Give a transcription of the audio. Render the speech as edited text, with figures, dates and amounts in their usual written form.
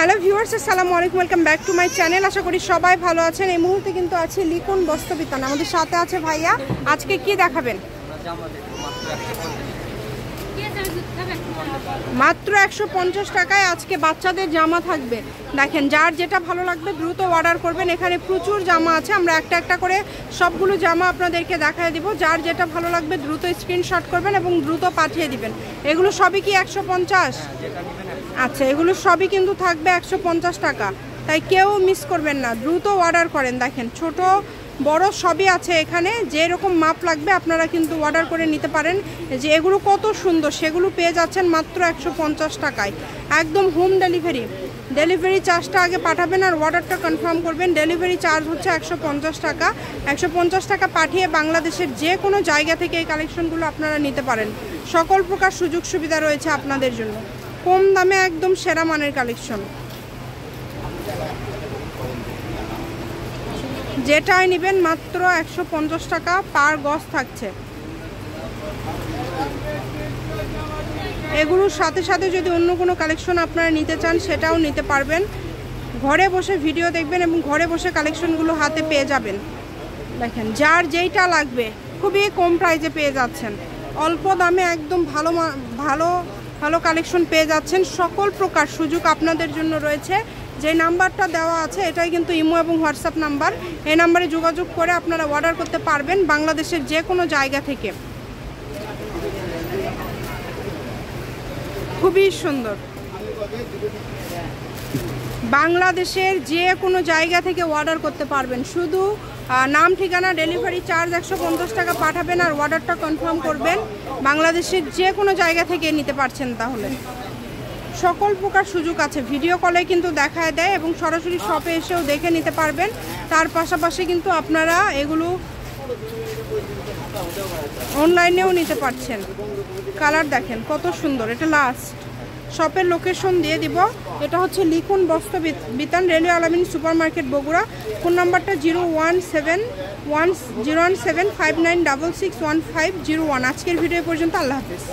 Hello viewers, আসসালামু আলাইকুম, welcome back to my channel. আশা করি সবাই ভালো আছেন। এই মুহূর্তে কিন্তু আছে লিকুন বস্ত্রবিতান, আমাদের সাথে আছে ভাইয়া। আজকে কি দেখাবেন? মাত্র 150 টাকায় আজকে বাচ্চাদের জামা থাকবে। দেখেন, যার যেটা ভালো লাগবে দ্রুত অর্ডার করবেন। এখানে প্রচুর জামা আছে, আমরা একটা একটা করে সবগুলো জামা আপনাদেরকে দেখায় দিব। যার যেটা ভালো লাগবে দ্রুত স্ক্রিনশট করবেন এবং দ্রুত পাঠিয়ে দিবেন। এগুলো সবই কি 150? আচ্ছা, এগুলো সবই কিন্তু থাকবে 150 টাকা, তাই কেউ মিস করবেন না, দ্রুত অর্ডার করেন। দেখেন, ছোট বড় সবই আছে এখানে, যেরকম মাপ লাগবে আপনারা কিন্তু অর্ডার করে নিতে পারেন। যে এগুলো কত সুন্দর, সেগুলো পেয়ে যাচ্ছেন মাত্র 150 টাকায়, একদম হোম ডেলিভারি। ডেলিভারি চার্জটা আগে পাঠাবেন আর অর্ডারটা কনফার্ম করবেন। ডেলিভারি চার্জ হচ্ছে 150 টাকা। 150 টাকা পাঠিয়ে বাংলাদেশের যে কোনো জায়গা থেকে এই কালেকশনগুলো আপনারা নিতে পারেন। সকল প্রকার সুযোগ সুবিধা রয়েছে আপনাদের জন্য, কম দামে একদম সেরা মানের কালেকশন। যেটাই নেবেন মাত্র 150 টাকা পার গজ থাকছে। এগুলোর সাথে সাথে যদি অন্য কোনো কালেকশন আপনারা নিতে চান সেটাও নিতে পারবেন। ঘরে বসে ভিডিও দেখবেন এবং ঘরে বসে কালেকশনগুলো হাতে পেয়ে যাবেন। দেখেন, যার যেইটা লাগবে খুবই কম প্রাইসে পেয়ে যাচ্ছেন, অল্প দামে একদম ভালো ভালো কালেকশন পেয়ে যাচ্ছেন। সকল প্রকার সুযোগ আপনাদের জন্য রয়েছে। যে নাম্বারটা দেওয়া আছে এটাই কিন্তু ইমো এবং হোয়াটসঅ্যাপ নাম্বার। এই নাম্বারে যোগাযোগ করে আপনারা অর্ডার করতে পারবেন বাংলাদেশের যে কোনো জায়গা থেকে। খুবই সুন্দর, বাংলাদেশের যে কোনো জায়গা থেকে অর্ডার করতে পারবেন। শুধু নাম, ঠিকানা, ডেলিভারি চার্জ 150 টাকা পাঠাবেন আর অর্ডারটা কনফার্ম করবেন। বাংলাদেশের যে কোনো জায়গা থেকে নিতে পারছেন। তাহলে সকল প্রকার সুযোগ আছে। ভিডিও কলে কিন্তু দেখায় দেয় এবং সরাসরি শপে এসেও দেখে নিতে পারবেন। তার পাশাপাশি কিন্তু আপনারা এগুলো অনলাইনেও নিতে পারছেন। কালার দেখেন কত সুন্দর। এটা লাস্ট শপের লোকেশন দিয়ে দিব। এটা হচ্ছে লিকুন বস্ত্রবিতান, রেলওয়ে আলামিন সুপার মার্কেট, বগুড়া। ফোন নাম্বারটা 01759661501। আজকের ভিডিও পর্যন্ত। আল্লাহ হাফেজ।